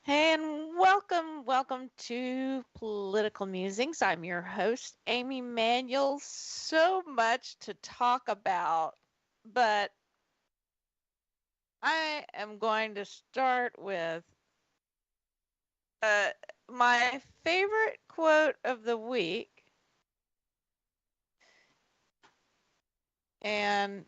Hey, and welcome to Political Musings. I'm your host, Amy Manuel. So much to talk about, but I am going to start with uh, my favorite quote of the week. And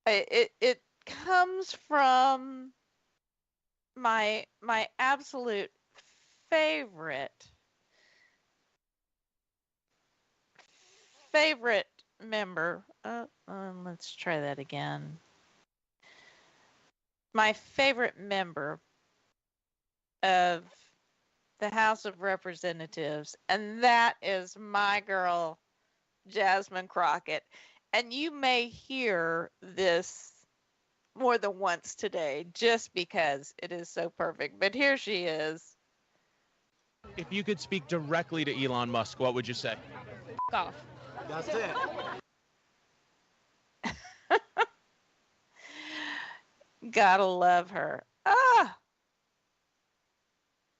it comes from my absolute favorite favorite member. Let's try that again. My favorite member of the House of Representatives, and that is my girl, Jasmine Crockett. And you may hear this more than once today just because it is so perfect. But here she is. If you could speak directly to Elon Musk, what would you say? F off. That's it. Gotta love her. Ah,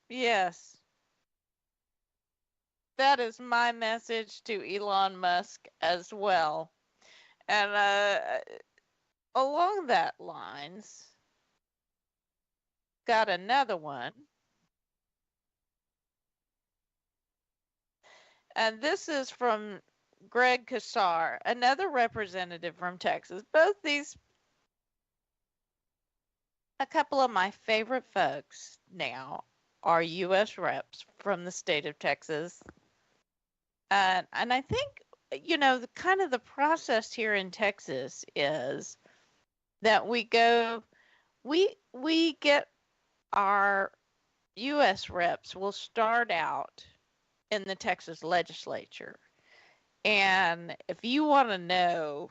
yes. That is my message to Elon Musk as well. And along that lines, got another one. And this is from Greg Casar, another representative from Texas. Both these, a couple of my favorite folks now are U.S. reps from the state of Texas. And I think, the kind of the process here in Texas is that we get our U.S. reps will start out in the Texas legislature. And if you want to know,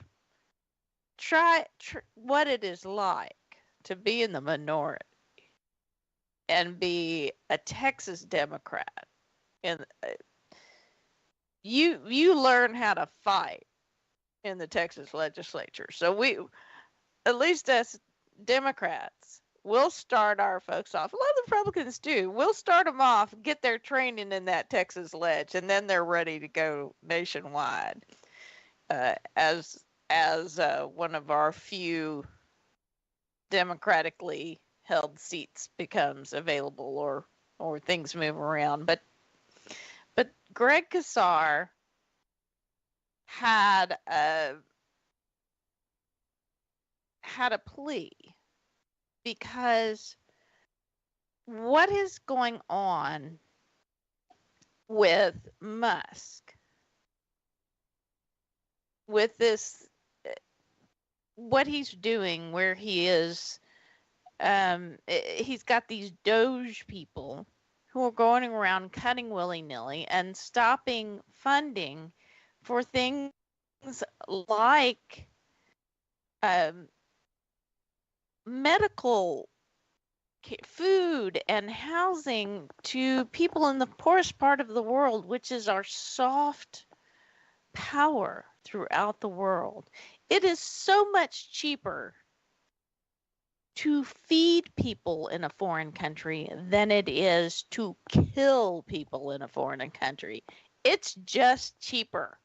try what it is like to be in the minority and be a Texas Democrat. And you learn how to fight in the Texas legislature. So we, at least as Democrats, we'll start our folks off. A lot of the Republicans do. We'll start them off, get their training in that Texas ledge, and then they're ready to go nationwide. As one of our few democratically held seats becomes available, or things move around. But Greg Casar had a plea, because what is going on with Musk, with this, what he's doing, where he is, he's got these Doge people who are going around cutting willy-nilly and stopping funding for things like medical food and housing to people in the poorest part of the world, which is our soft power throughout the world. It is so much cheaper to feed people in a foreign country than it is to kill people in a foreign country. It's just cheaper.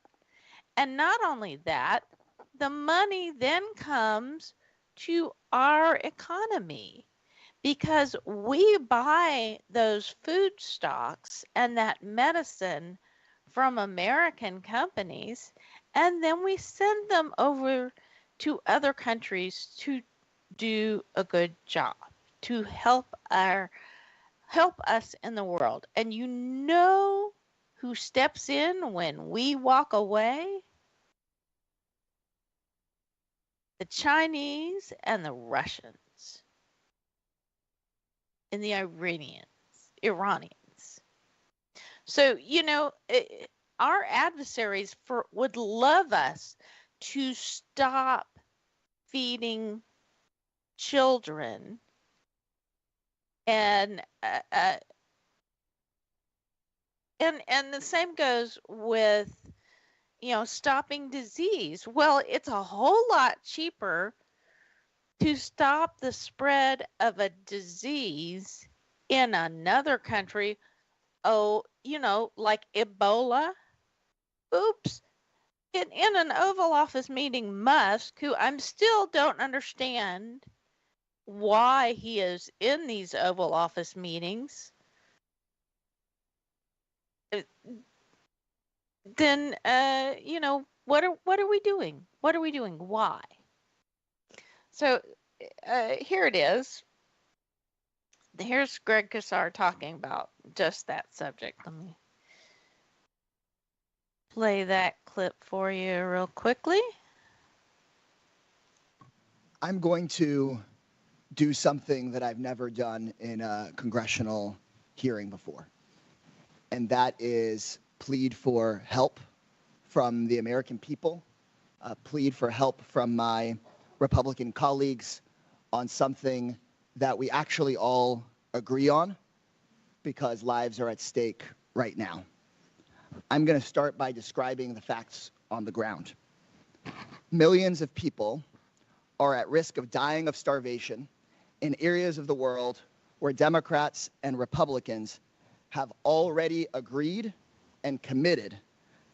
And not only that, the money then comes to our economy, because we buy those food stocks and that medicine from American companies, and then we send them over to other countries to do a good job, to help us in the world. And you know who steps in when we walk away? the Chinese and the Russians and the Iranians. So, our adversaries would love us to stop feeding children and and the same goes with stopping disease. Well, it's a whole lot cheaper to stop the spread of a disease in another country. Oh, like Ebola. Oops. In an Oval Office meeting, Musk, who I'm still don't understand why he is in these Oval Office meetings, uh, then what are we doing? What are we doing? Why? So here it is. Here's Greg Kassar talking about just that subject. Let me play that clip for you real quickly. I'm going to do something that I've never done in a congressional hearing before, and that is plead for help from the American people, plead for help from my Republican colleagues on something that we actually all agree on, because lives are at stake right now. I'm going to start by describing the facts on the ground. Millions of people are at risk of dying of starvation in areas of the world where Democrats and Republicans have already agreed and committed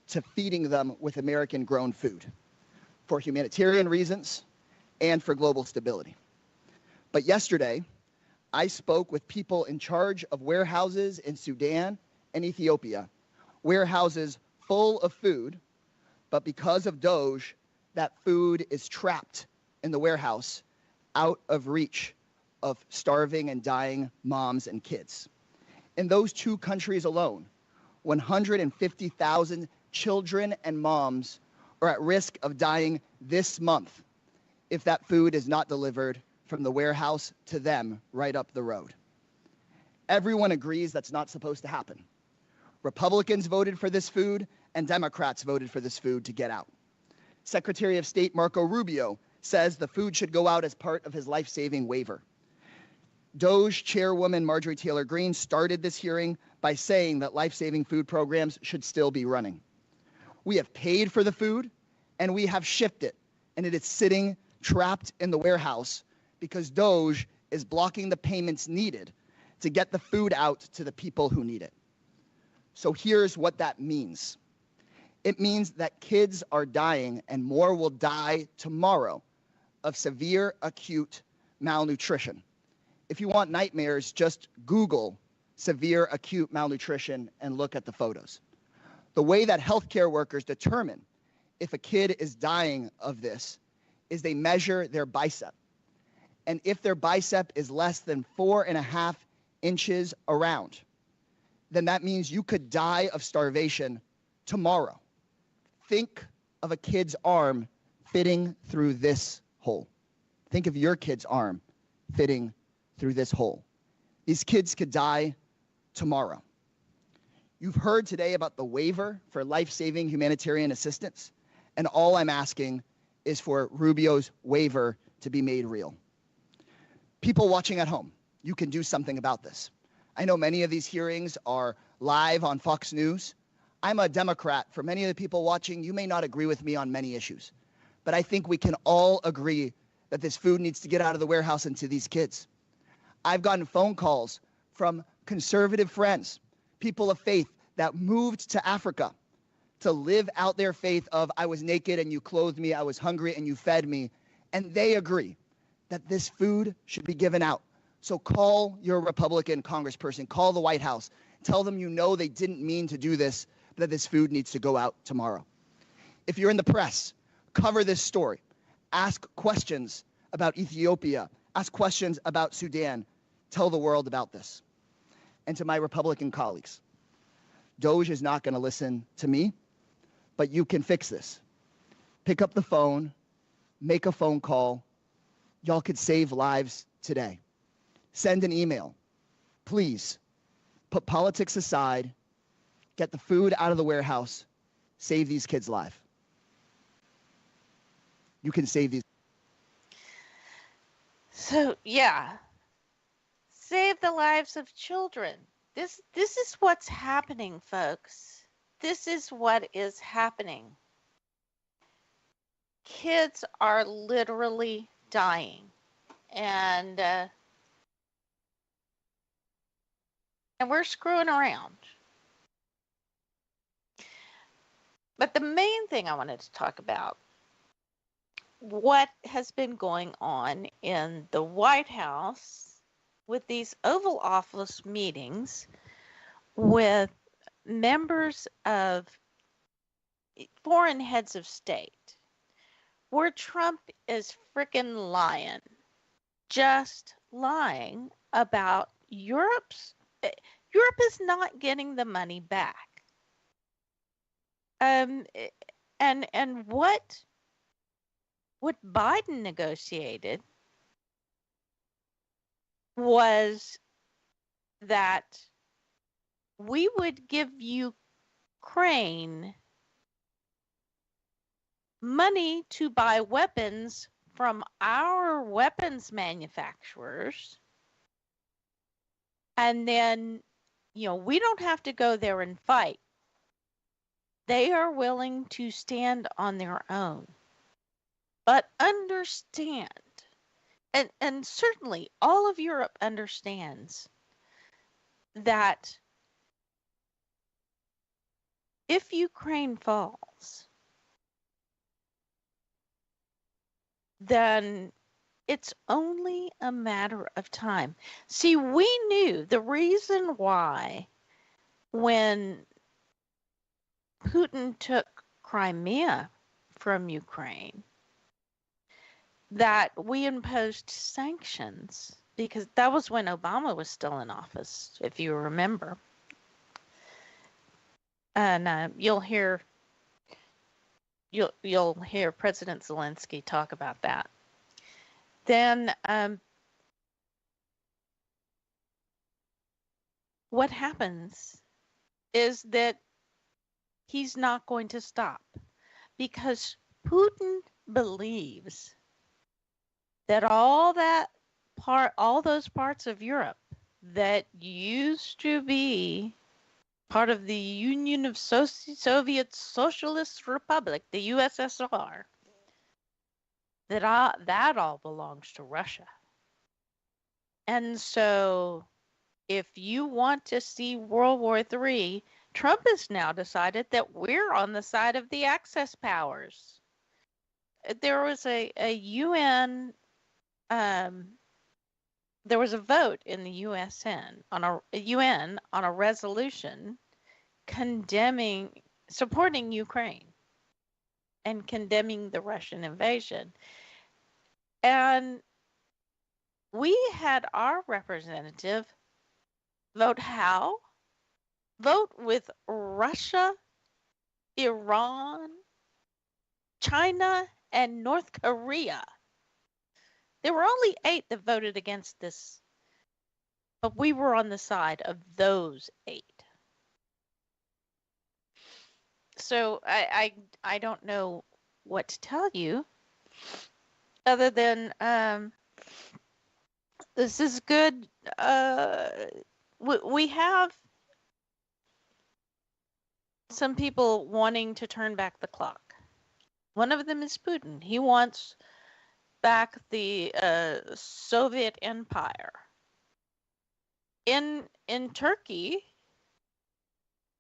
to feeding them with American-grown food for humanitarian reasons and for global stability. But yesterday, I spoke with people in charge of warehouses in Sudan and Ethiopia, warehouses full of food, but because of Doge, that food is trapped in the warehouse out of reach of starving and dying moms and kids. In those two countries alone, 150,000 children and moms are at risk of dying this month if that food is not delivered from the warehouse to them right up the road. Everyone agrees that's not supposed to happen. Republicans voted for this food, and Democrats voted for this food to get out. Secretary of State Marco Rubio says the food should go out as part of his life-saving waiver. Doge Chairwoman Marjorie Taylor Greene started this hearing by saying that life-saving food programs should still be running. We have paid for the food, and we have shipped it, and it is sitting trapped in the warehouse because Doge is blocking the payments needed to get the food out to the people who need it. So here's what that means. It means that kids are dying, and more will die tomorrow, of severe acute malnutrition. If you want nightmares, just Google severe acute malnutrition and look at the photos. The way that healthcare workers determine if a kid is dying of this is they measure their bicep. And if their bicep is less than 4.5 inches around, then that means you could die of starvation tomorrow. Think of a kid's arm fitting through this hole. Think of your kid's arm fitting through this hole. These kids could die tomorrow. You've heard today about the waiver for life-saving humanitarian assistance, and all I'm asking is for Rubio's waiver to be made real. People watching at home, you can do something about this. I know many of these hearings are live on Fox News. I'm a Democrat. For many of the people watching, you may not agree with me on many issues, but I think we can all agree that this food needs to get out of the warehouse and to these kids. I've gotten phone calls from conservative friends, people of faith that moved to Africa to live out their faith of I was naked and you clothed me, I was hungry and you fed me, and they agree that this food should be given out. So call your Republican congressperson, call the White House, tell them you know they didn't mean to do this, but that this food needs to go out tomorrow. If you're in the press, cover this story. Ask questions about Ethiopia, ask questions about Sudan, tell the world about this. And to my Republican colleagues, Doge is not going to listen to me, but you can fix this. Pick up the phone, make a phone call. Y'all could save lives today. Send an email. Please put politics aside, get the food out of the warehouse, save these kids' lives. You can save these. So, yeah, save the lives of children. This is what's happening, folks. This is what is happening. Kids are literally dying, and we're screwing around. But the main thing I wanted to talk about, what has been going on in the White House with these Oval Office meetings with members of foreign heads of state, where Trump is freaking lying, just lying about Europe's. Europe is not getting the money back. And what Biden negotiated was that we would give Ukraine money to buy weapons from our weapons manufacturers, and then, we don't have to go there and fight. They are willing to stand on their own. But understand, and certainly all of Europe understands, that if Ukraine falls, then it's only a matter of time. See, we knew the reason why when Putin took Crimea from Ukraine, that we imposed sanctions, because that was when Obama was still in office, if you remember. And you'll hear President Zelensky talk about that. Then what happens is that he's not going to stop, because Putin believes that all those parts of Europe that used to be part of the Union of Soviet Socialist Republic, the USSR, that all belongs to Russia. And so if you want to see World War III, Trump has now decided that we're on the side of the Axis powers. There was a UN, there was a vote in the UN on a resolution supporting Ukraine and condemning the Russian invasion. And we had our representative vote how? Vote with Russia, Iran, China, and North Korea. There were only 8 that voted against this, but we were on the side of those 8. So I don't know what to tell you other than this is good. We have some people wanting to turn back the clock. One of them is Putin. He wants back the Soviet Empire. In Turkey,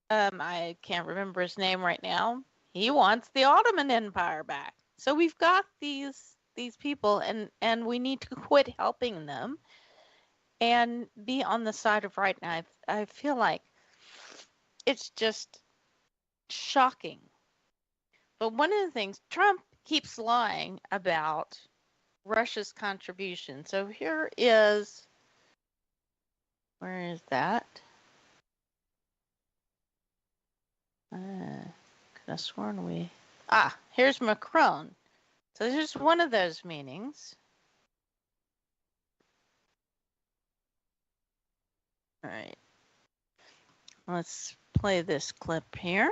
I can't remember his name right now. He wants the Ottoman Empire back. So we've got these people, and we need to quit helping them and be on the side of right. Now I feel like it's just shocking. But one of the things, Trump keeps lying about Russia's contribution. So here is, where is that? Could have sworn here's Macron. So this is one of those meetings. All right. Let's play this clip here.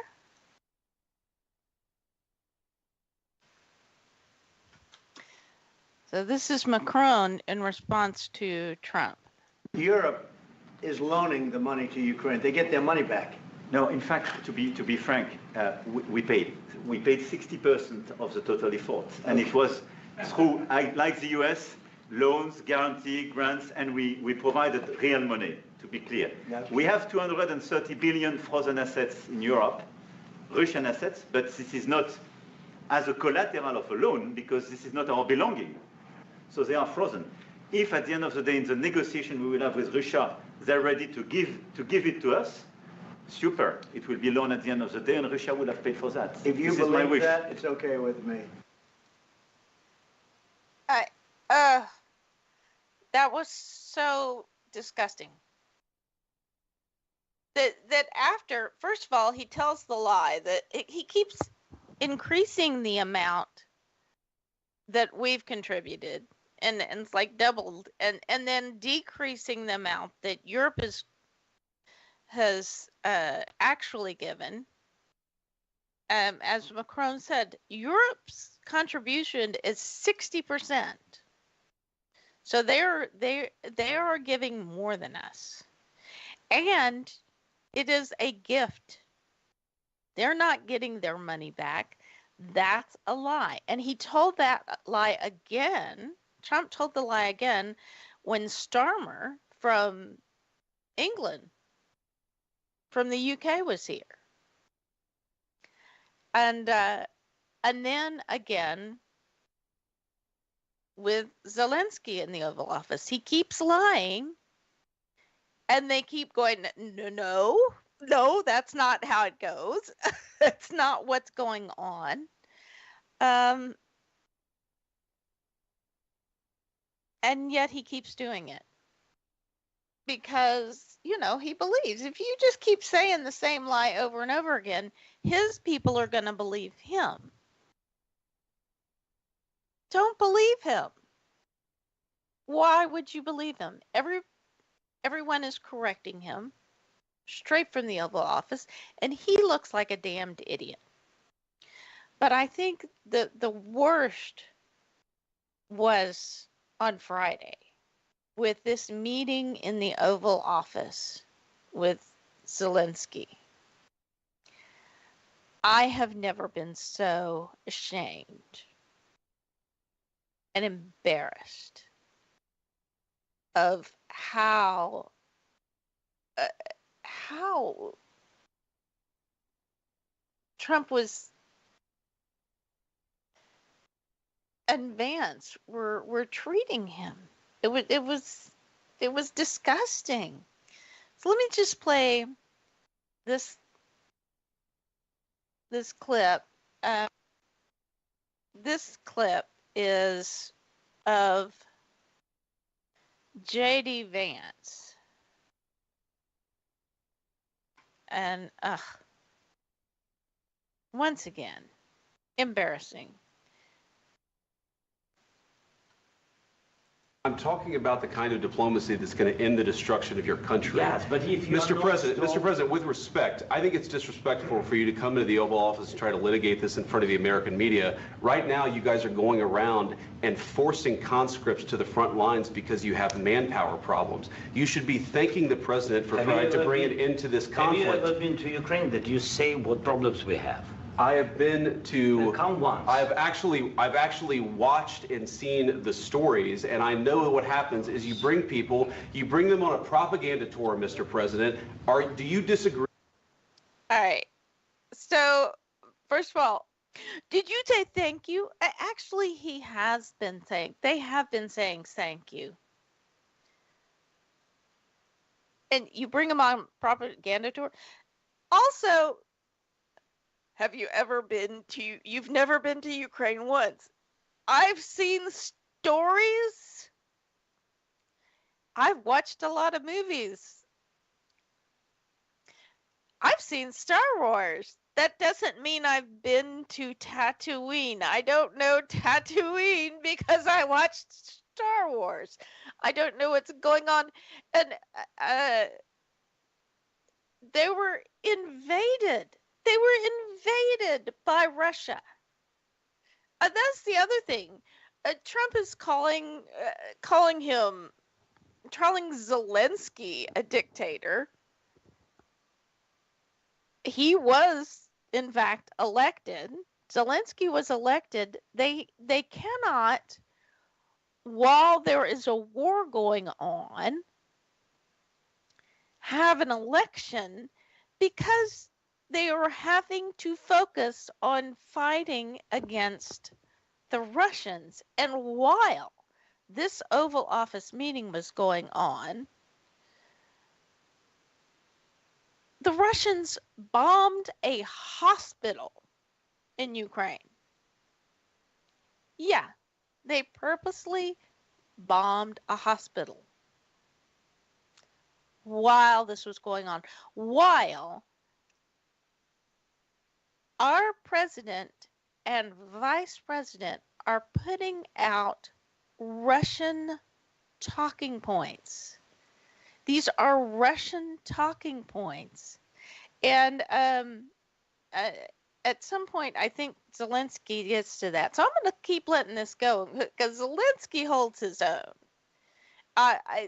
So this is Macron in response to Trump. Europe is loaning the money to Ukraine. They get their money back. No, in fact, to be frank, we paid. We paid 60% of the total effort, and it was through, like the US, loans, guarantee, grants, and we provided real money. To be clear, we have 230 billion frozen assets in Europe, Russian assets, but this is not as a collateral of a loan because this is not our belonging. So they are frozen. If at the end of the day, in the negotiation we will have with Russia, they're ready to give it to us, super. It will be loan at the end of the day, and Russia will have paid for that. If you believe that, it's okay with me. That was so disgusting. That after, first of all, he tells the lie that he keeps increasing the amount that we've contributed, and it's like doubled, and then decreasing the amount that Europe has actually given. As Macron said, Europe's contribution is 60%. So they are giving more than us, and it is a gift. They're not getting their money back. That's a lie. And he told that lie again. Trump told the lie again when Starmer from England, from the UK, was here. And then again with Zelensky in the Oval Office. He keeps lying, and they keep going, no, that's not how it goes. That's not what's going on. And yet he keeps doing it because, he believes if you just keep saying the same lie over and over again, his people are going to believe him. Don't believe him. Why would you believe him? Everyone is correcting him straight from the Oval Office, and he looks like a damned idiot. But I think the worst was on Friday with this meeting in the Oval Office with Zelensky. I have never been so ashamed and embarrassed of how Trump was and Vance were treating him. It was disgusting. So let me just play this clip. This clip is of J.D. Vance. And once again, embarrassing. I'm talking about the kind of diplomacy that's going to end the destruction of your country. Yes, but if you Mr. President, with respect, I think it's disrespectful for you to come into the Oval Office and try to litigate this in front of the American media. Right now, you guys are going around and forcing conscripts to the front lines because you have manpower problems. You should be thanking the president for trying to bring it into this conflict. Have you ever been to Ukraine that you say what problems we have? I have been to. Come once. I've actually watched and seen the stories, and I know what happens is you bring them on a propaganda tour, Mr. President. Do you disagree? All right. So, first of all, did you say thank you? Actually, they have been saying thank you. And you bring them on propaganda tour. Also, you've never been to Ukraine once. I've seen stories. I've watched a lot of movies. I've seen Star Wars. that doesn't mean I've been to Tatooine. I don't know Tatooine because I watched Star Wars. I don't know what's going on. And they were invaded. They were invaded by Russia. That's the other thing. Trump is calling Zelensky a dictator. He was, in fact, elected. Zelensky was elected. They cannot, while there is a war going on, have an election because they are having to focus on fighting against the Russians. And while this Oval Office meeting was going on, the Russians bombed a hospital in Ukraine. Yeah, they purposely bombed a hospital while this was going on, while our president and vice president are putting out Russian talking points. These are Russian talking points. And at some point, I think Zelensky gets to that. So I'm going to keep letting this go because Zelensky holds his own. I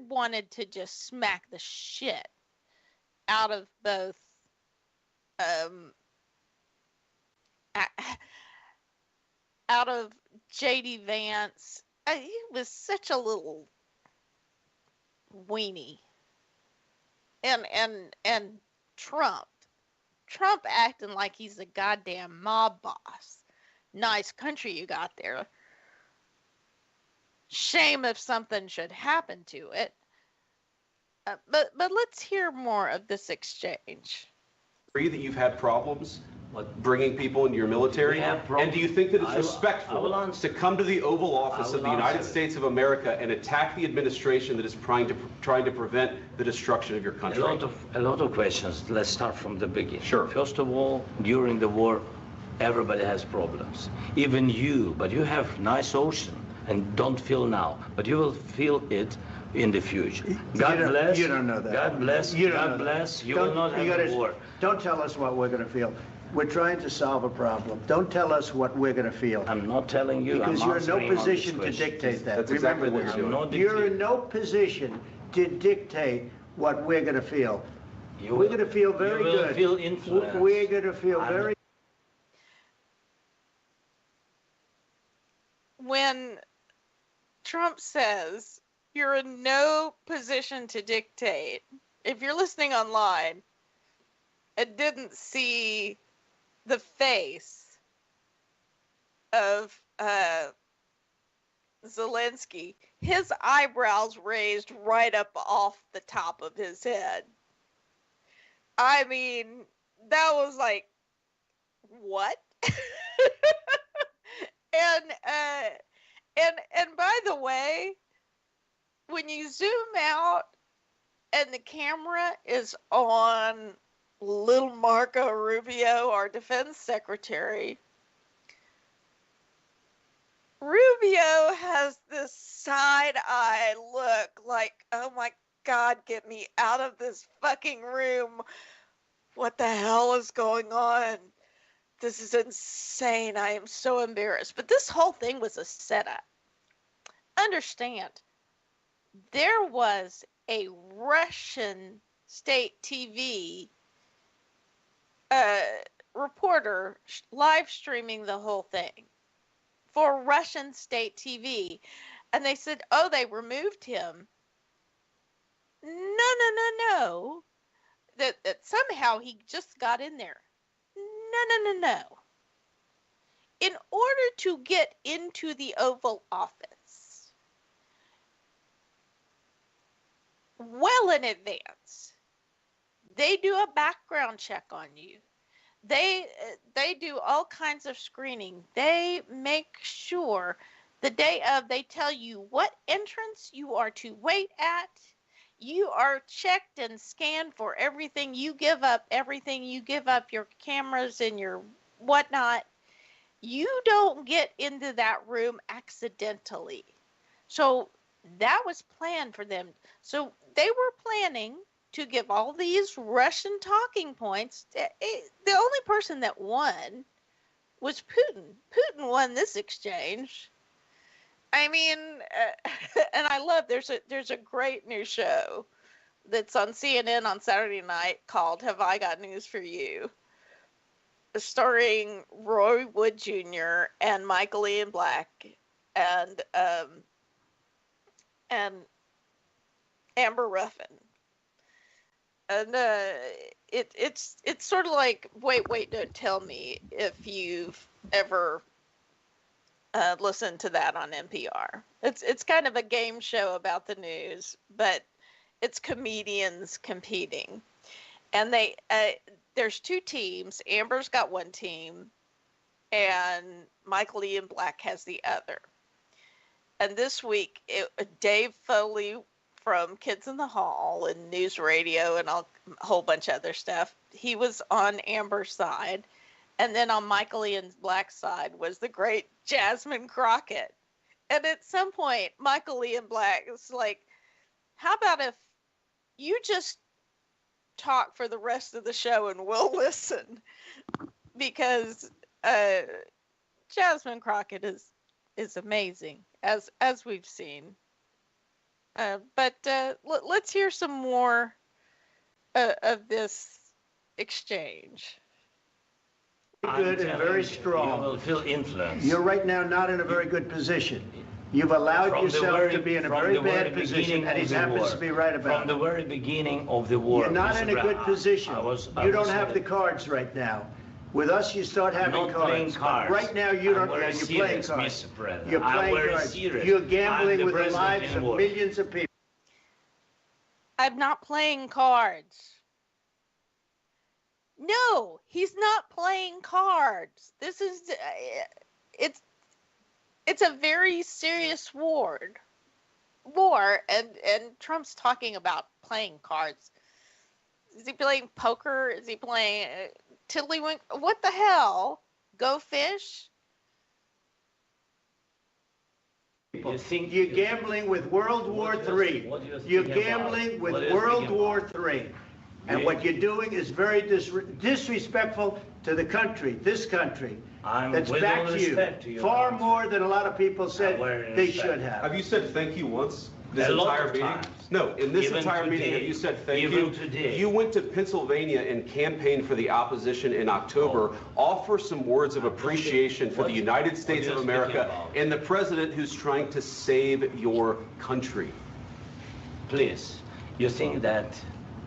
wanted to just smack the shit out of both out of J.D. Vance. He was such a little weenie. And Trump acting like he's a goddamn mob boss. Nice country you got there. Shame if something should happen to it. But let's hear more of this exchange. Agree that you've had problems bringing people into your military? And do you think that it's respectful to come to the Oval Office of the United States of America and attack the administration that is trying to prevent the destruction of your country? A lot of questions. Let's start from the beginning. Sure. First of all, during the war, everybody has problems. Even you, but you have nice ocean and don't feel now, but you will feel it in the future. God bless. You don't know that. God bless. God bless. You will not have a war. Don't tell us what we're going to feel. We're trying to solve a problem. Don't tell us what we're going to feel. I'm not telling you. Because you're in no position to dictate that. That's exactly Remember what this. you're doing. You're in no position to dictate what we're going to feel. We're going to feel very good. You will feel influenced. We're going to feel very... When Trump says you're in no position to dictate, if you're listening online and didn't see the face of Zelensky, his eyebrows raised right up off the top of his head. I mean, that was like, what? And by the way, when you zoom out and the camera is on little Marco Rubio, our defense secretary, Rubio has this side-eye look like, oh my God, get me out of this fucking room. What the hell is going on? This is insane. I am so embarrassed. But this whole thing was a setup. Understand, there was a Russian state TV reporter live streaming the whole thing for Russian state TV. And they said, oh, they removed him. No. That somehow he just got in there. No. In order to get into the Oval Office, well in advance, they do a background check on you. They do all kinds of screening. They make sure the day of, they tell you what entrance you are to wait at. You are checked and scanned for everything you give up, your cameras and your whatnot. You don't get into that room accidentally. So that was planned for them. So they were planning to give all these Russian talking points. The only person that won was Putin. Putin won this exchange. I mean, and I love there's a great new show that's on CNN on Saturday night called "Have I Got News for You?" starring Roy Wood Jr. and Michael Ian Black and and Amber Ruffin. And it's sort of like wait, don't tell me if you've ever listened to that on NPR. It's kind of a game show about the news, but it's comedians competing, and there's two teams. Amber's got one team, and Michael Ian Black has the other. And this week, Dave Foley from Kids in the Hall and News Radio and a whole bunch of other stuff, he was on Amber's side. And then on Michael Ian Black's side was the great Jasmine Crockett. And at some point, Michael Ian Black is like, how about if you just talk for the rest of the show and we'll listen? Because Jasmine Crockett is amazing, as we've seen. But let's hear some more of this exchange. Good and very strong. You will feel influence. You're right now not in a very good position. You've allowed yourself to be in a very bad position, and he happens to be right about it. From the very beginning of the war. You're not in a good position. You don't have the cards right now. With us, you start having cards. Playing cards. Right now, you don't. You're playing cards. Mr. President. You're playing cards. Serious. You're gambling with the president lives of millions of people. I'm not playing cards. No, he's not playing cards. This is it's a very serious war, and Trump's talking about playing cards. Is he playing poker? Is he playing tiddlywink? What the hell? Go fish? You're gambling with World War III. You're gambling with World War III. And what you're doing is very disrespectful to the country, this country, that's backed you far more than a lot of people said they should have. Have you said thank you once? This entire meeting? No, in this entire meeting, have you said thank you? You went to Pennsylvania and campaigned for the opposition in October. Offer some words of appreciation for the United States of America and the president who's trying to save your country. Please, you think that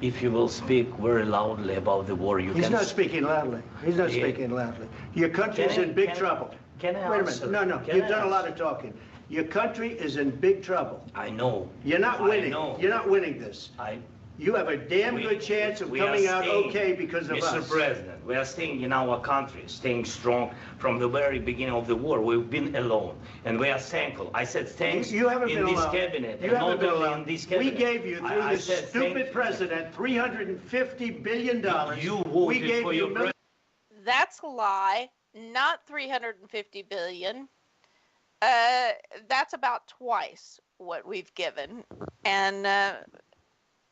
if you will speak very loudly about the war, He's not speaking loudly. He's not speaking loudly. Your country's in big trouble. Can I Wait a minute. No, you've done a lot of talking. Your country is in big trouble. I know. You're not winning. You're not winning this. You have a damn good chance of coming out okay because of us. Mr. President, we are staying in our country, staying strong from the very beginning of the war. We've been alone, and we are thankful. I said thanks you haven't in been this alone. cabinet. You haven't been alone. In this cabinet. We gave you, through this stupid president, $350 billion. You voted for your president. That's a lie. Not $350 billion. That's about twice what we've given, and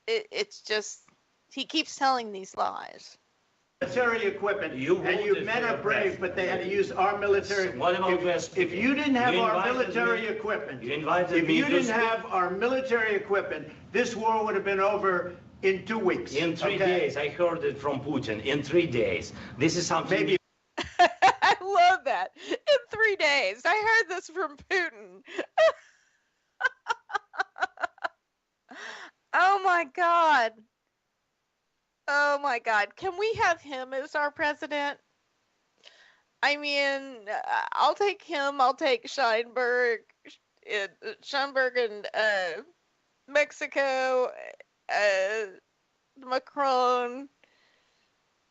it's just he keeps telling these lies. Military equipment, and you men are brave, but they had to use our military. If you didn't have our military equipment, this war would have been over in 2 weeks. In 3 days, I heard it from Putin. In 3 days, this is something. Maybe. I love that. In 3 days, I heard this from Putin. Oh my God. Oh my God. Can we have him as our president? I mean, I'll take him. I'll take Scheinberg in Mexico, Macron.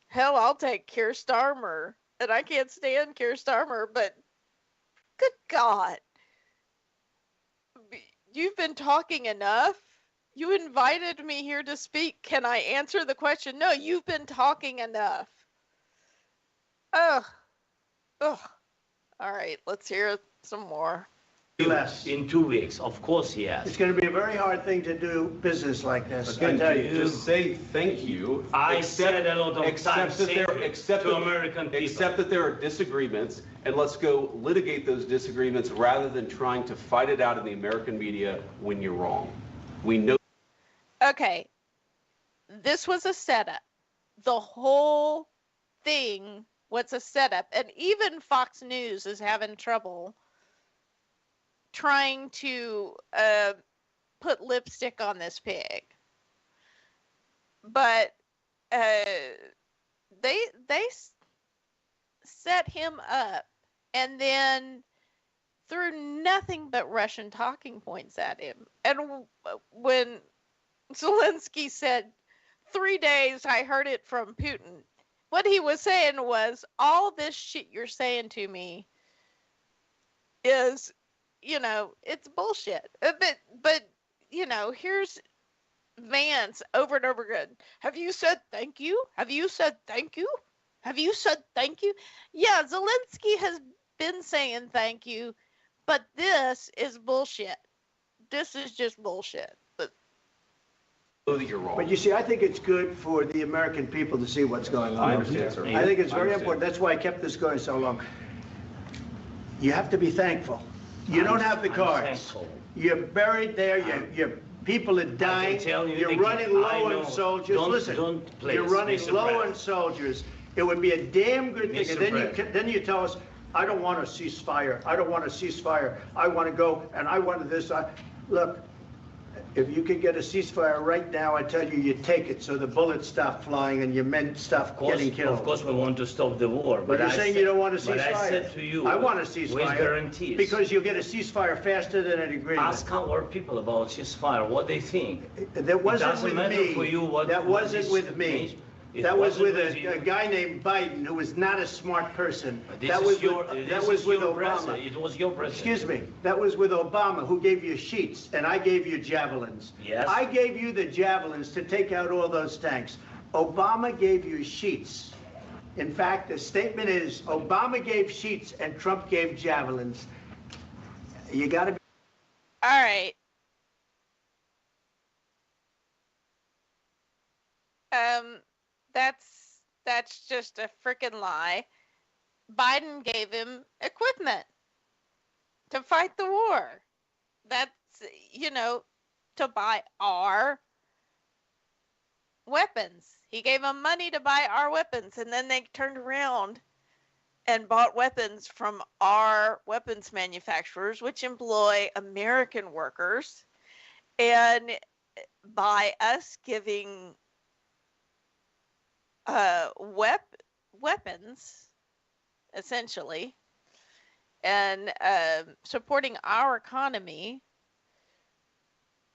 Hell, I'll take Keir Starmer. And I can't stand Keir Starmer, but good God. You've been talking enough. You invited me here to speak. Can I answer the question? No, you've been talking enough. Ugh. Ugh. All right, let's hear some more. Less. In 2 weeks, of course he has. It's going to be a very hard thing to do business like this. I Again, tell you. just say thank you. I said a lot of times that there, to American people. Accept that there are disagreements, and let's go litigate those disagreements rather than trying to fight it out in the American media when you're wrong. We know. Okay, this was a setup. The whole thing was a setup, and even Fox News is having trouble trying to put lipstick on this pig. But they set him up and then threw nothing but Russian talking points at him. And when Zelensky said, 3 days I heard it from Putin, what he was saying was, all this shit you're saying to me is, it's bullshit. But here's Vance over and over again. Have you said thank you? Have you said thank you? Have you said thank you? Yeah, Zelensky has been saying thank you, but this is bullshit. This is just bullshit. That you're wrong. But you see, I think it's good for the American people to see what's going on. I understand, sir. I think it's very I understand. important. That's why I kept this going so long. You have to be thankful. You don't have the cards. Thankful. You're buried there. Your people are dying. You're running low on soldiers. Listen, you're running low on soldiers. It would be a damn good thing. And then you tell us, I don't want a ceasefire. I don't want a ceasefire. I want to go and I want this. Look, if you could get a ceasefire right now, I tell you, you take it so the bullets stop flying and your men stop getting killed. Of course, we want to stop the war. But you're saying you don't want a ceasefire. But I said to you, I want a ceasefire. with guarantees. Because you'll get a ceasefire faster than an agreement. Ask our people about ceasefire, what they think. That wasn't with me. For you what, that what wasn't with me. That was with a guy named Biden who was not a smart person. That was with Obama. It was your president. Excuse me. That was with Obama, who gave you sheets, and I gave you javelins. Yes. I gave you the javelins to take out all those tanks. Obama gave you sheets. In fact, the statement is Obama gave sheets and Trump gave javelins. You got to be. All right. That's just a freaking lie. Biden gave him equipment to fight the war. That's, to buy our weapons. He gave them money to buy our weapons, and then they turned around and bought weapons from our weapons manufacturers, which employ American workers, and by us giving weapons, essentially, and supporting our economy,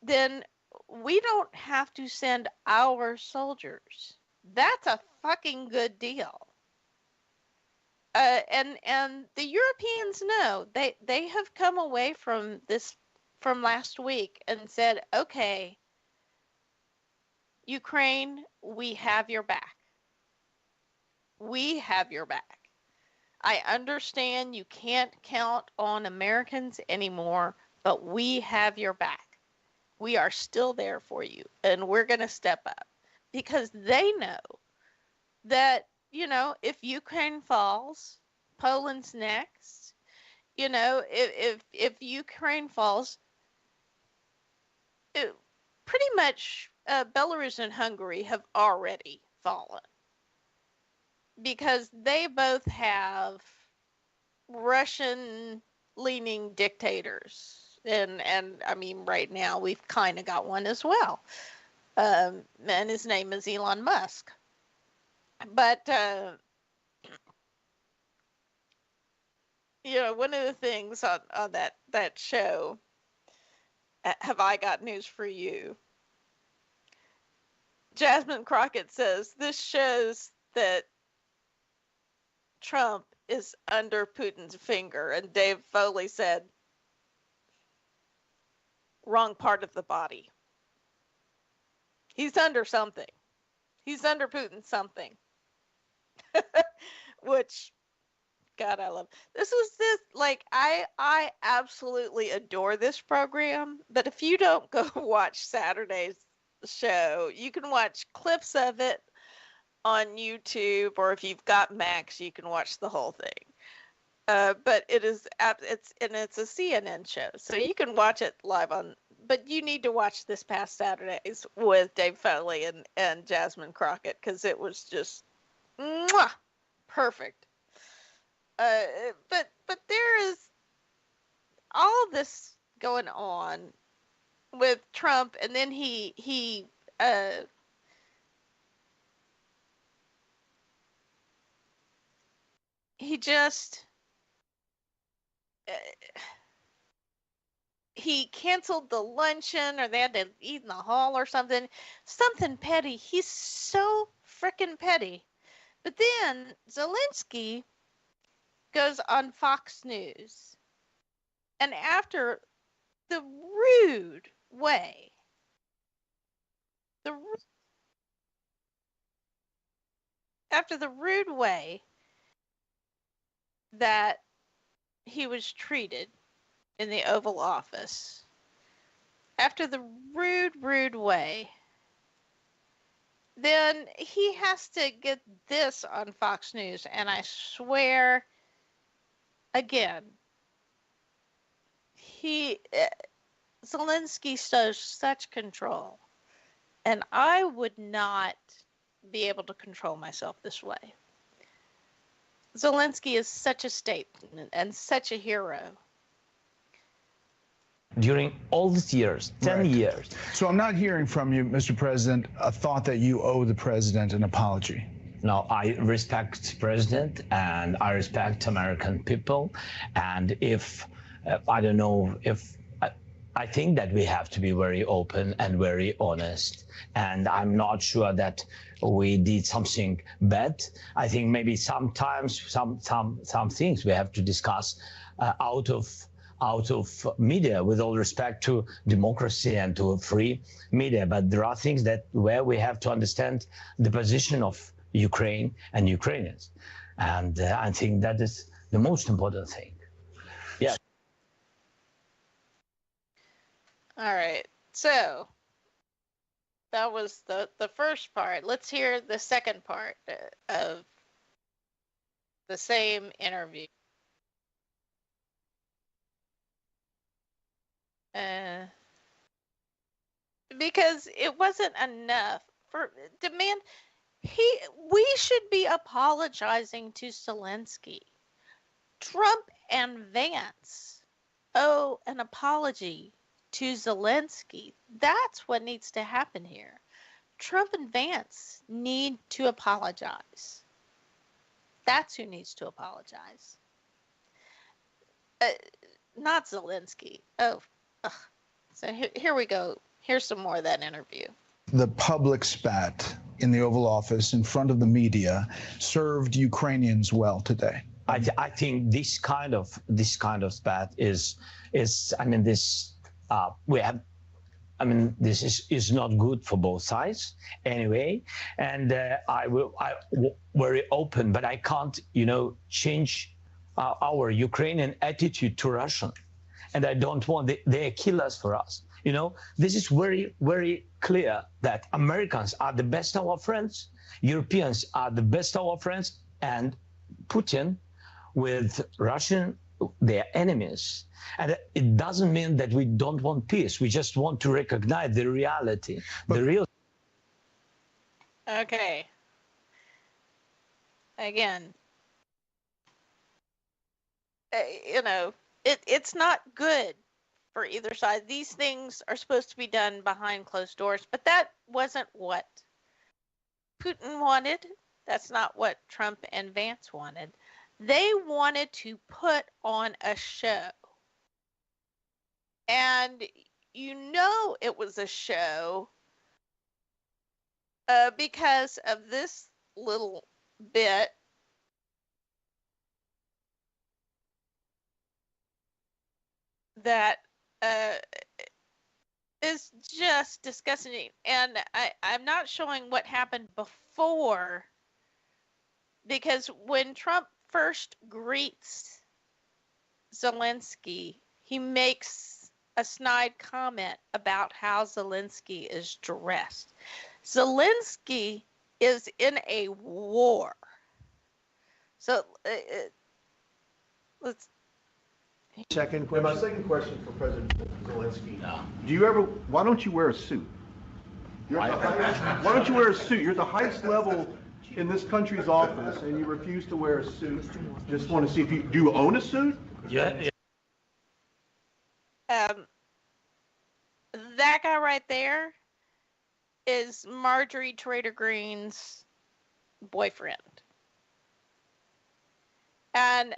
then we don't have to send our soldiers. That's a fucking good deal. And the Europeans know. They have come away from this from last week and said, okay, Ukraine, we have your back. We have your back. I understand you can't count on Americans anymore, but we have your back. We are still there for you, and we're going to step up because they know that, if Ukraine falls, Poland's next. If Ukraine falls, pretty much Belarus and Hungary have already fallen because they both have Russian-leaning dictators. And I mean, right now we've kind of got one as well. And his name is Elon Musk. But, one of the things on that show, Have I Got News for You? Jasmine Crockett says, this shows that Trump is under Putin's finger. And Dave Foley said, wrong part of the body. He's under something. He's under Putin something. Which, God, I love. This like I absolutely adore this program. But if you don't go watch Saturday's show, you can watch clips of it on YouTube, or if you've got Max, you can watch the whole thing. But it's a CNN show, so you can watch it live on. But you need to watch this past Saturdays with Dave Foley and Jasmine Crockett, because it was just mwah, perfect. But there is all this going on with Trump, and then he just he canceled the luncheon, or they had to eat in the hall or something petty. He's so freaking petty. But then Zelensky goes on Fox News, and after the rude way the after the rude way that he was treated in the Oval Office, after the rude way, then he has to get this on Fox News. And I swear, again, Zelensky shows such control. And I would not be able to control myself this way. Zelensky is such a statesman and such a hero. During all these years, 10 Right. years. So I'm not hearing from you, Mr. President, a thought that you owe the president an apology. No, I respect president and I respect American people. And if, I don't know, if I think that we have to be very open and very honest. And I'm not sure that we did something bad. I think maybe sometimes some things we have to discuss out of media, with all respect to democracy and to free media. But there are things that where we have to understand the position of Ukraine and Ukrainians. And I think that is the most important thing. Yeah. All right. So that was the first part. Let's hear the second part of the same interview. Because it wasn't enough for demand. We should be apologizing to Zelensky. Trump and Vance owe an apology to Zelensky. That's what needs to happen here. Trump and Vance need to apologize. That's who needs to apologize. Not Zelensky. Oh, ugh. So here we go. Here's some more of that interview. The public spat in the Oval Office in front of the media served Ukrainians well today. I think this kind of spat is I mean this this is not good for both sides anyway. And I very open, but I can't change our Ukrainian attitude to Russian, and I don't want they're killers for us. This is very, very clear that Americans are the best of our friends, Europeans are the best of our friends, and Putin with Russian, they're enemies. And it doesn't mean that we don't want peace. We just want to recognize the reality, the real. Okay. Again, it's not good for either side. These things are supposed to be done behind closed doors, but that wasn't what Putin wanted. That's not what Trump and Vance wanted. They wanted to put on a show. And it was a show because of this little bit that is just disgusting. And I'm not showing what happened before, because when Trump first greets Zelensky, he makes a snide comment about how Zelensky is dressed. Zelensky is in a war. So let's. Second question. My second question for President Zelensky. Do you ever? Why don't you wear a suit? Why don't you wear a suit? You're at the highest level in this country's office, and you refuse to wear a suit. Just want to see if you do. You own a suit? Yeah. That guy right there is Marjorie Trader Greene's boyfriend. And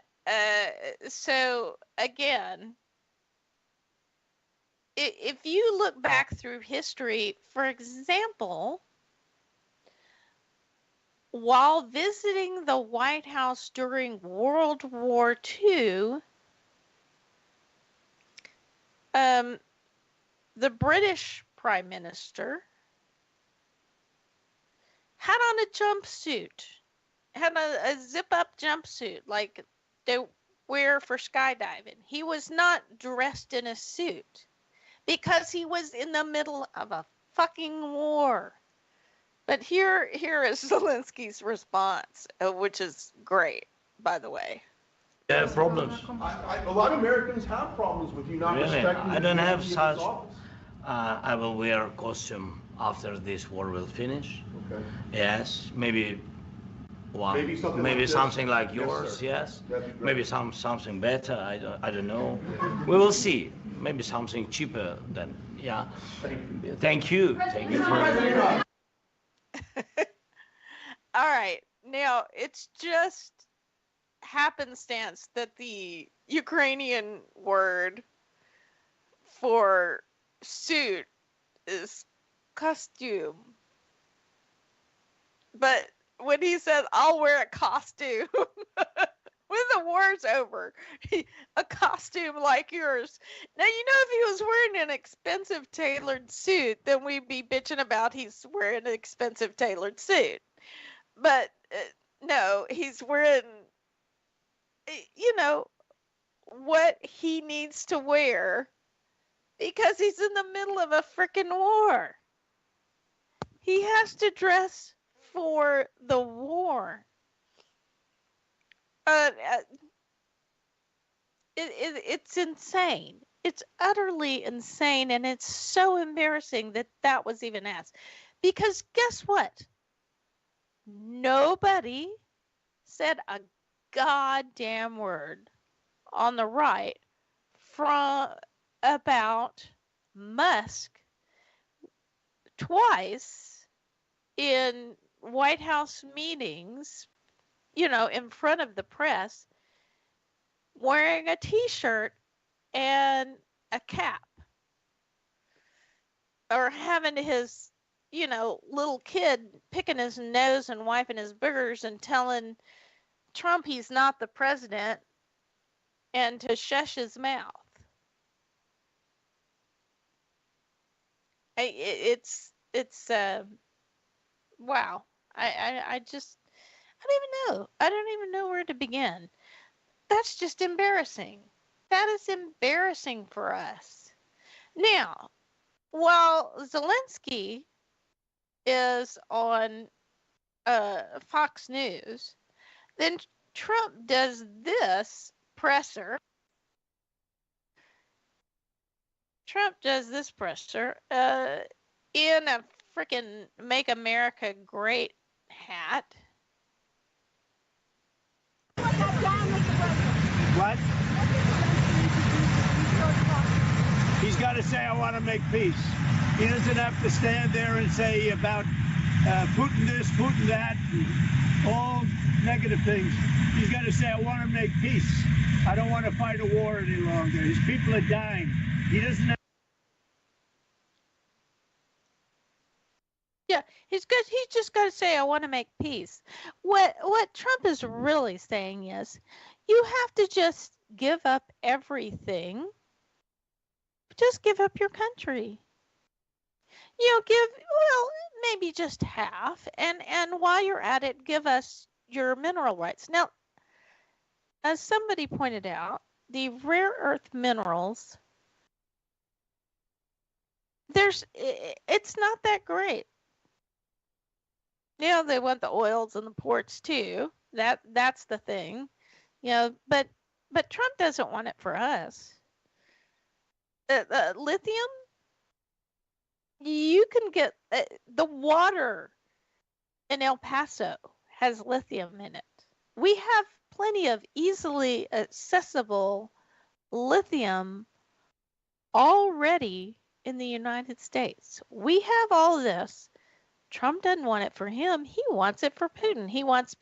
so, again, if you look back through history, for example, while visiting the White House during World War II, the British Prime Minister had on a jumpsuit, had a zip-up jumpsuit like they wear for skydiving. He was not dressed in a suit because he was in the middle of a fucking war. But here is Zelensky's response, which is great, by the way. Yeah, problems. A lot of Americans have problems with you not respecting. I don't have such. I will wear a costume after this war will finish. Okay. Yes, maybe one. Maybe something like yours. Yes. Maybe something better. I don't know. We will see. Maybe something cheaper than. Yeah. Thank you. Thank you for. All right. Now, it's just happenstance that the Ukrainian word for suit is costume. But when he said, I'll wear a costume, when the war's over, a costume like yours. Now, you know, if he was wearing an expensive tailored suit, then we'd be bitching about he's wearing an expensive tailored suit. But no, he's wearing, you know, what he needs to wear because he's in the middle of a freaking war. He has to dress for the war. It's insane. It's utterly insane, and it's so embarrassing that that was even asked. Because guess what? Nobody said a goddamn word on the right from about Musk twice in White House meetings, you know, in front of the press, wearing a t-shirt and a cap, or having his, you know, little kid picking his nose and wiping his boogers and telling Trump he's not the president and to shush his mouth. It's wow. I just, I don't even know where to begin. That's just embarrassing. That is embarrassing for us. Now, while Zelensky is on Fox News, then Trump does this presser. Trump does this presser in a freaking Make America Great hat. What? He's got to say, I want to make peace. He doesn't have to stand there and say about Putin this, Putin that, all negative things. He's got to say, I want to make peace. I don't want to fight a war any longer. His people are dying. He doesn't have. Yeah, he's just got to say, I want to make peace. What Trump is really saying is, you have to just give up everything. Just give up your country. give, well, maybe just half, and while you're at it, give us your mineral rights. Now, as somebody pointed out, the rare earth minerals, it's not that great. They want the oils and the ports too. That's the thing. But Trump doesn't want it for us. Lithium, you can get the water in El Paso has lithium in it. We have plenty of easily accessible lithium already in the United States. We have all this. Trump doesn't want it for him. He wants it for Putin. He wants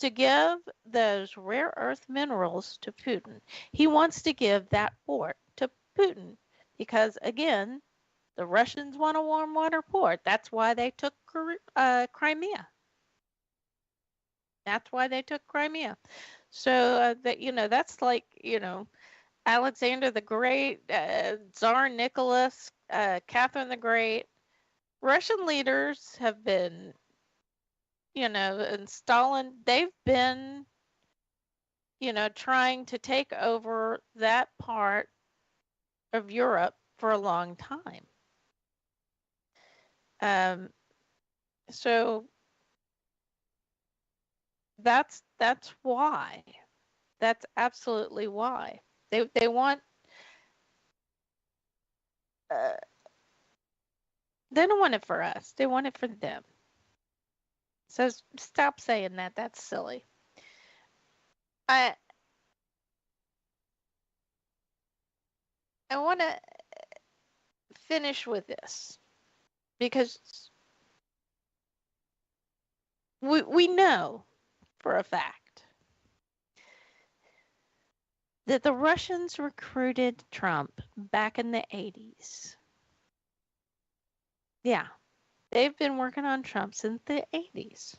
to give those rare earth minerals to Putin. He wants to give that port to Putin because, again, the Russians want a warm water port. That's why they took Crimea. That's why they took Crimea. So that's like Alexander the Great, Tsar Nicholas, Catherine the Great. Russian leaders have been, and Stalin. They've been, trying to take over that part of Europe for a long time. So that's why. That's absolutely why. They want. They don't want it for us. They want it for them. So stop saying that. That's silly. I want to finish with this because we know for a fact that the Russians recruited Trump back in the 80s. Yeah, they've been working on Trump since the 80s.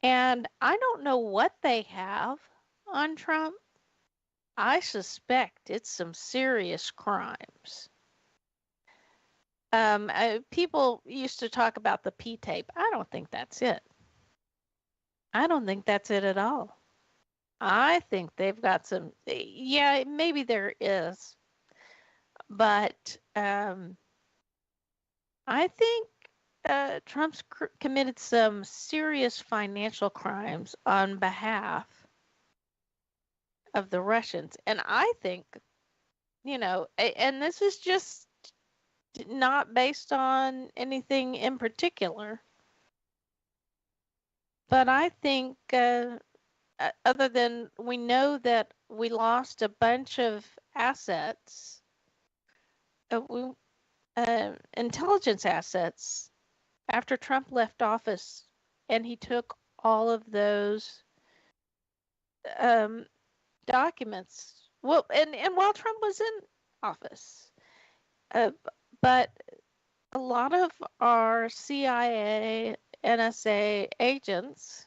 And I don't know what they have on Trump. I suspect it's some serious crimes. People used to talk about the P tape. I don't think that's it. I don't think that's it at all. I think they've got some, yeah, maybe there is. But I think Trump's committed some serious financial crimes on behalf of the Russians. And I think, and this is just not based on anything in particular, but I think other than we know that we lost a bunch of assets, intelligence assets, after Trump left office, and he took all of those documents. Well, and while Trump was in office, but a lot of our CIA, NSA agents,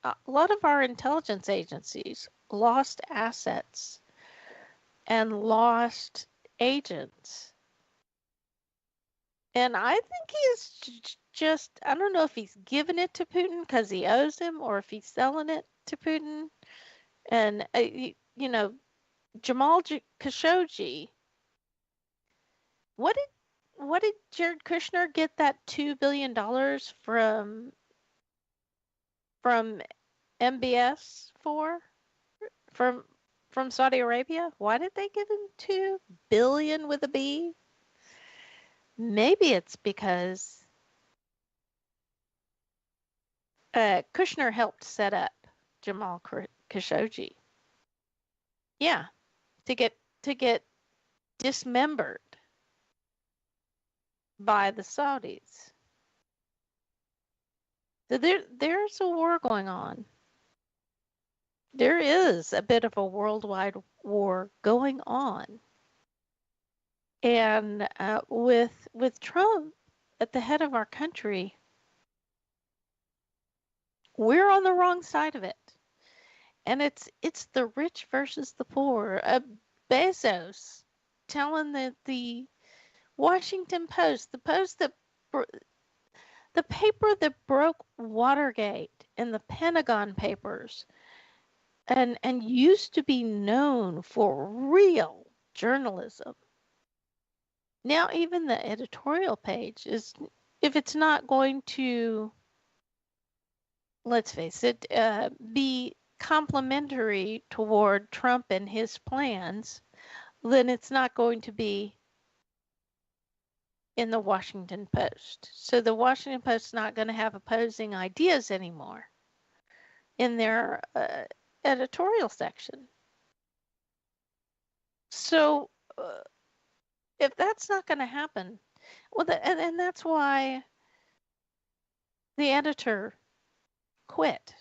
a lot of our intelligence agencies lost assets and lost agents. And I think he's just, I don't know if he's giving it to Putin because he owes him or if he's selling it to Putin. And, Jamal Khashoggi, what did Jared Kushner get that $2 billion from MBS for? From Saudi Arabia? Why did they give him $2 billion with a B? Maybe it's because Kushner helped set up Jamal Khashoggi. Yeah, to get dismembered by the Saudis. So there's a war going on. There is a bit of a worldwide war going on. And with Trump at the head of our country, we're on the wrong side of it. And it's the rich versus the poor. Bezos telling the Washington Post, the paper that broke Watergate and the Pentagon Papers, and used to be known for real journalism. Now even the editorial page is, if it's not going to, let's face it, be complimentary toward Trump and his plans, then it's not going to be in the Washington Post. So the Washington Post is not going to have opposing ideas anymore in their editorial section. So if that's not going to happen, well, and that's why the editor quit.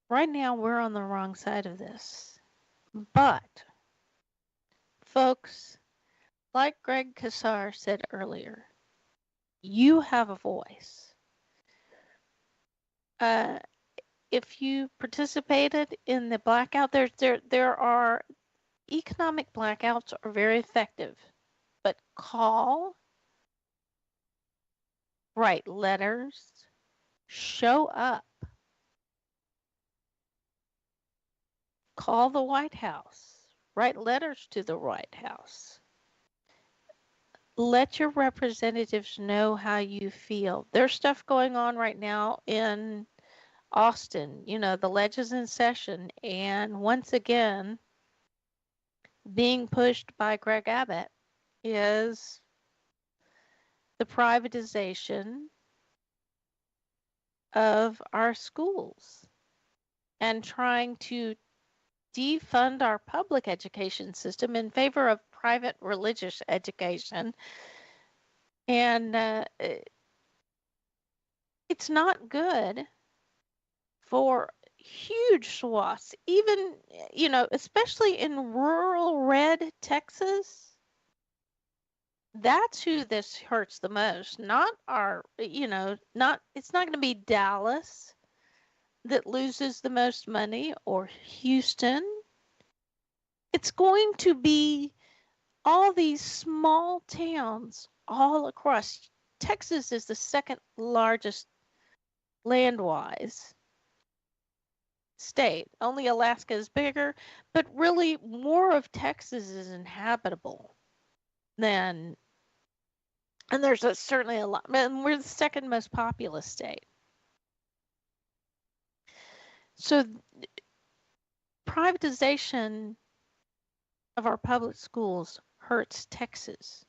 Right now, we're on the wrong side of this. But, folks, like Greg Kassar said earlier, you have a voice. If you participated in the blackout, there are economic blackouts are very effective, but call, write letters, show up, call the White House, write letters to the White House. Let your representatives know how you feel. There's stuff going on right now in Austin. You know, the ledge is in session, and once again, being pushed by Greg Abbott is the privatization of our schools and trying to defund our public education system in favor of private religious education. And it's not good for huge swaths, even, you know, especially in rural red Texas. That's who this hurts the most, not our, you know, not, it's not going to be Dallas that loses the most money or Houston. It's going to be all these small towns all across. Texas is the second largest land-wise state. Only Alaska is bigger, but really more of Texas is inhabitable than, and there's certainly a lot, and we're the second most populous state. So privatization of our public schools hurts Texas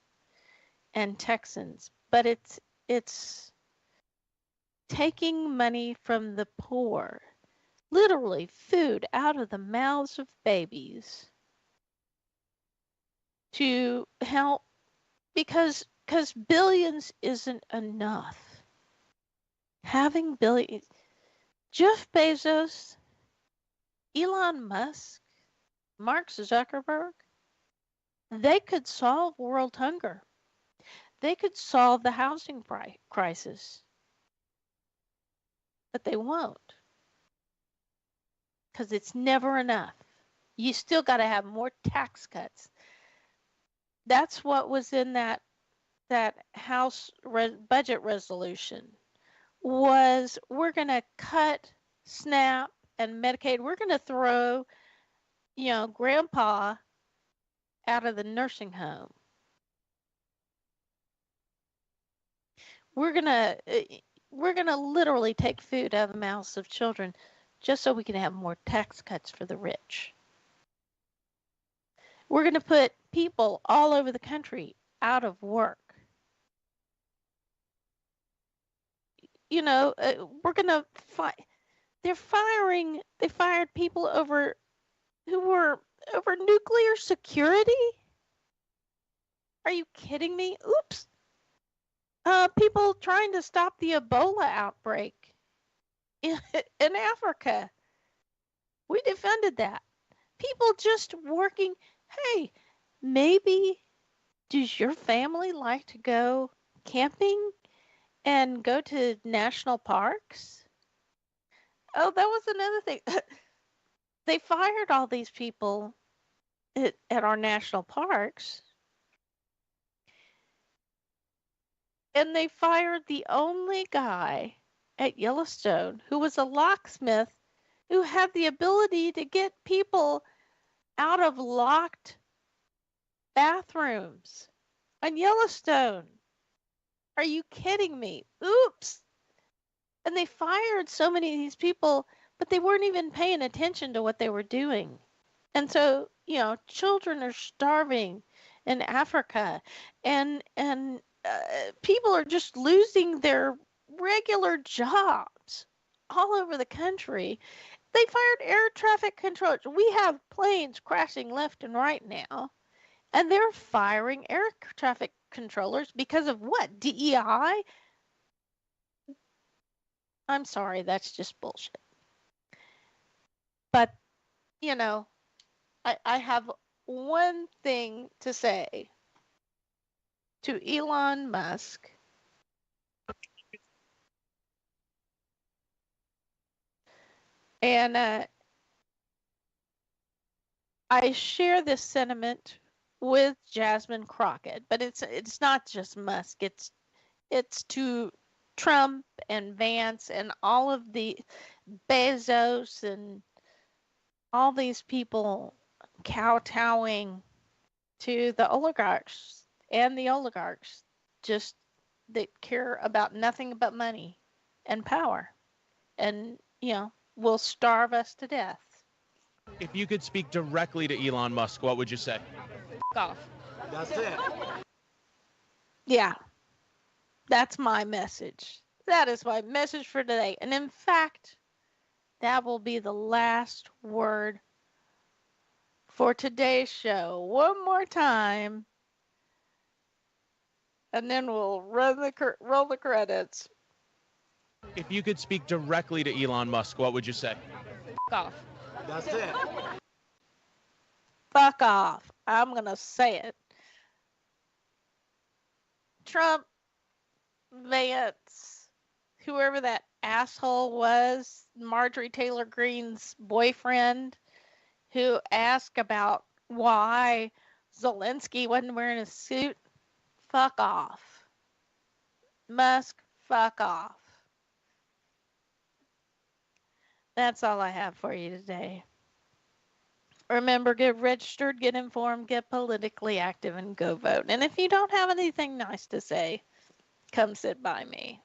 and Texans, but it's taking money from the poor, literally food out of the mouths of babies, to help, because billions isn't enough. Having billions, Jeff Bezos, Elon Musk, Mark Zuckerberg, they could solve world hunger. They could solve the housing crisis, but they won't, because it's never enough. You still got to have more tax cuts. That's what was in that House budget resolution, was we're going to cut SNAP and Medicaid. We're going to throw, you know, grandpa out of the nursing home. We're going to literally take food out of the mouths of children just so we can have more tax cuts for the rich. We're going to put people all over the country out of work. You know, we're going to they fired people who were over nuclear security. Are you kidding me? Oops. People trying to stop the Ebola outbreak in Africa. We defended that. People just working. Hey, maybe does your family like to go camping and go to national parks? Oh, that was another thing. They fired all these people at our national parks, and they fired the only guy at Yellowstone who was a locksmith who had the ability to get people out of locked bathrooms on Yellowstone. Are you kidding me? Oops. And they fired so many of these people, but they weren't even paying attention to what they were doing. And so, children are starving in Africa, and people are just losing their regular jobs all over the country. They fired air traffic controllers. We have planes crashing left and right now, and they're firing air traffic controllers because of what? DEI? I'm sorry, that's just bullshit. But, I have one thing to say to Elon Musk. And I share this sentiment with Jasmine Crockett, but it's not just Musk. It's to Trump and Vance and all of the Bezos and all these people kowtowing to the oligarchs and the oligarchs just that care about nothing but money and power and, will starve us to death. If you could speak directly to Elon Musk, what would you say? Off. That's it. Yeah, that's my message. That is my message for today. And in fact, that will be the last word for today's show. One more time, and then we'll roll the credits. If you could speak directly to Elon Musk, what would you say? Off. That's it. Fuck off. I'm going to say it. Trump, Vance, whoever that asshole was, Marjorie Taylor Greene's boyfriend, who asked about why Zelensky wasn't wearing a suit, fuck off. Musk, fuck off. That's all I have for you today. Remember, get registered, get informed, get politically active, and go vote. And if you don't have anything nice to say, come sit by me.